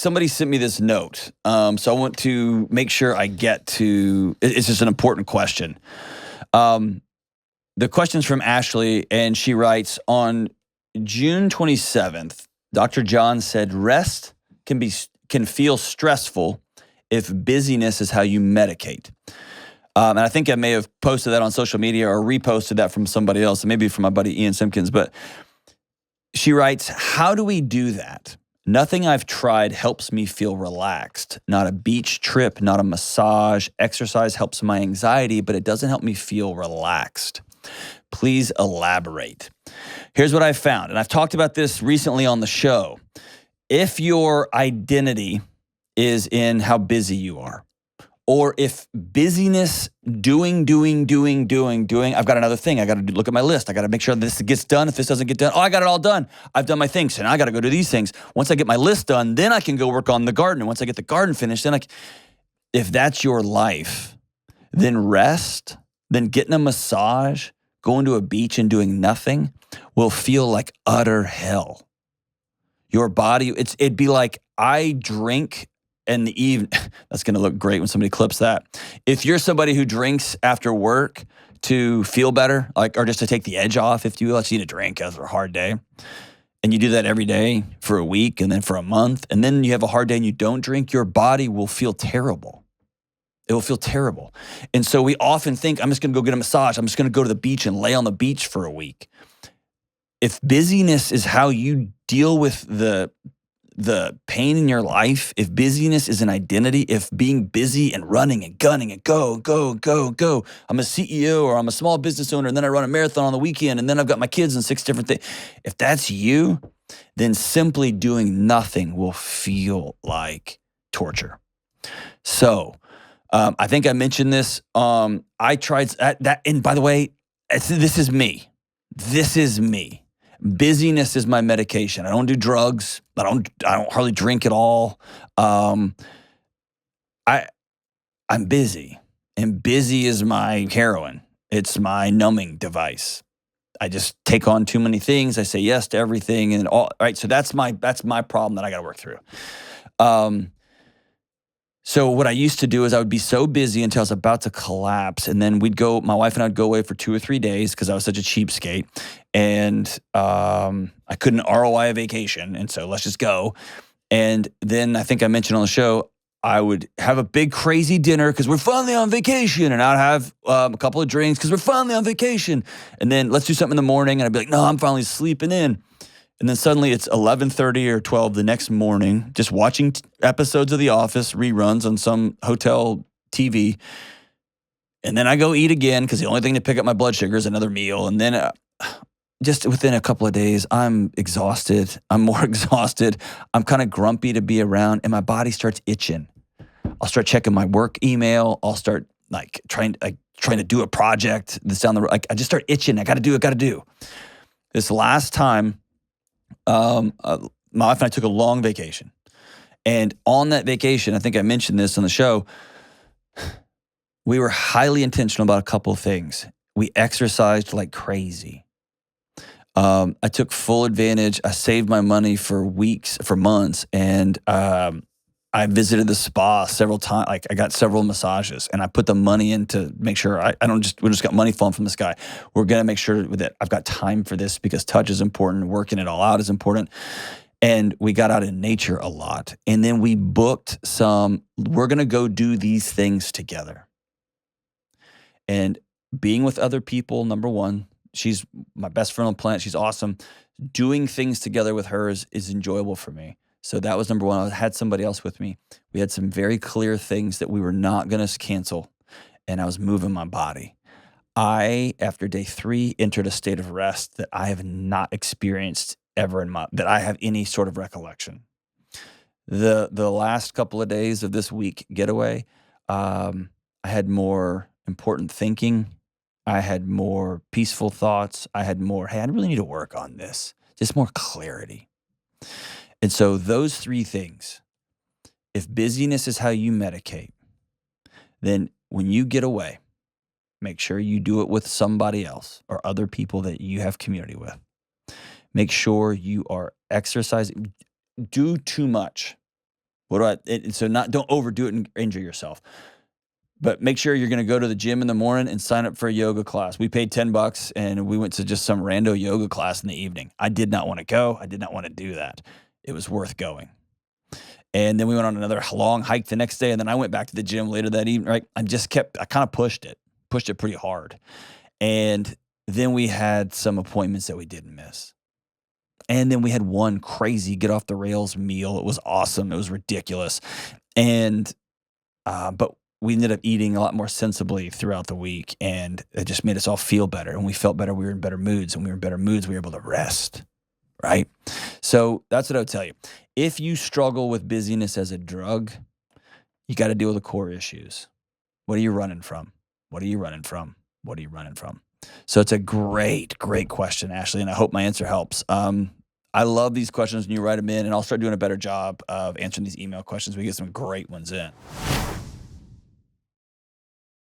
somebody sent me this note. So I want to make sure I get to, it's just an important question. The question's from Ashley, and she writes, on June 27th, Dr. John said rest can feel stressful if busyness is how you medicate. And I think I may have posted that on social media or reposted that from somebody else, maybe from my buddy Ian Simpkins. But she writes, how do we do that? Nothing I've tried helps me feel relaxed. Not a beach trip, not a massage. Exercise helps my anxiety, but it doesn't help me feel relaxed. Please elaborate. Here's what I found, and I've talked about this recently on the show. If your identity is in how busy you are, or if busyness, doing, I've got another thing. I got to look at my list. I got to make sure this gets done. If this doesn't get done, I got it all done. I've done my things, and I got to go do these things. Once I get my list done, then I can go work on the garden. And once I get the garden finished, if that's your life, then rest, then getting a massage, going to a beach and doing nothing will feel like utter hell. Your body, it'd be like I drink in the evening. That's going to look great when somebody clips that. If you're somebody who drinks after work to feel better, or just to take the edge off, if you will, you need a drink after a hard day, and you do that every day for a week and then for a month, and then you have a hard day and you don't drink, your body will feel terrible. It will feel terrible. And so we often think, I'm just going to go get a massage. I'm just going to go to the beach and lay on the beach for a week. If busyness is how you deal with the pain in your life, if busyness is an identity, if being busy and running and gunning and go, I'm a CEO or I'm a small business owner and then I run a marathon on the weekend and then I've got my kids and 6 different things. If that's you, then simply doing nothing will feel like torture. So I think I mentioned this. I tried that, and by the way, this is me. Busyness is my medication. I don't do drugs. I don't hardly drink at all. I'm busy, and busy is my heroin. It's my numbing device. I just take on too many things. I say yes to everything, and all right. So that's my problem that I got to work through. So what I used to do is I would be so busy until I was about to collapse. And then my wife and I would go away for 2 or 3 days because I was such a cheapskate. And I couldn't ROI a vacation. And so let's just go. And then I think I mentioned on the show, I would have a big crazy dinner because we're finally on vacation. And I'd have a couple of drinks because we're finally on vacation. And then let's do something in the morning. And I'd be like, no, I'm finally sleeping in. And then suddenly it's 11:30 or 12 the next morning, just watching episodes of The Office, reruns on some hotel TV. And then I go eat again because the only thing to pick up my blood sugar is another meal. And then just within a couple of days, I'm exhausted. I'm more exhausted. I'm kind of grumpy to be around, and my body starts itching. I'll start checking my work email. I'll start trying to do a project that's down the road. I just start itching. I got to do. This last time, my wife and I took a long vacation. And on that vacation, I think I mentioned this on the show, we were highly intentional about a couple of things. We exercised like crazy. I took full advantage. I saved my money for months. And I visited the spa several times. I got several massages, and I put the money in to make sure we just got money falling from the sky. We're going to make sure that I've got time for this because touch is important. Working it all out is important. And we got out in nature a lot. And then we booked we're going to go do these things together. And being with other people, number one, she's my best friend on the planet. She's awesome. Doing things together with her is enjoyable for me. So that was number one. I had somebody else with me. We had some very clear things that we were not going to cancel, and I was moving my body. I, after day 3, entered a state of rest that I have not experienced ever that I have any sort of recollection. The last couple of days of this week getaway, I had more important thinking. I had more peaceful thoughts. I had more, hey, I really need to work on this. Just more clarity. And so those 3 things, if busyness is how you medicate, then when you get away, make sure you do it with somebody else or other people that you have community with. Make sure you are exercising. Do too much What do I? So not don't overdo it and injure yourself. But make sure you're going to go to the gym in the morning and sign up for a yoga class. We paid $10 and we went to just some rando yoga class in the evening. I did not want to go. I did not want to do that. It was worth going. And then we went on another long hike the next day. And then I went back to the gym later that evening. Right. I kind of pushed it pretty hard. And then we had some appointments that we didn't miss. And then we had one crazy get off the rails meal. It was awesome. It was ridiculous. And, but we ended up eating a lot more sensibly throughout the week, and it just made us all feel better. And we felt better. We were in better moods, and we were in better moods. We were able to rest, right? So that's what I would tell you. If you struggle with busyness as a drug, you got to deal with the core issues. What are you running from? What are you running from? What are you running from? So it's a great, great question, Ashley, and I hope my answer helps. I love these questions when you write them in, and I'll start doing a better job of answering these email questions. We get some great ones in.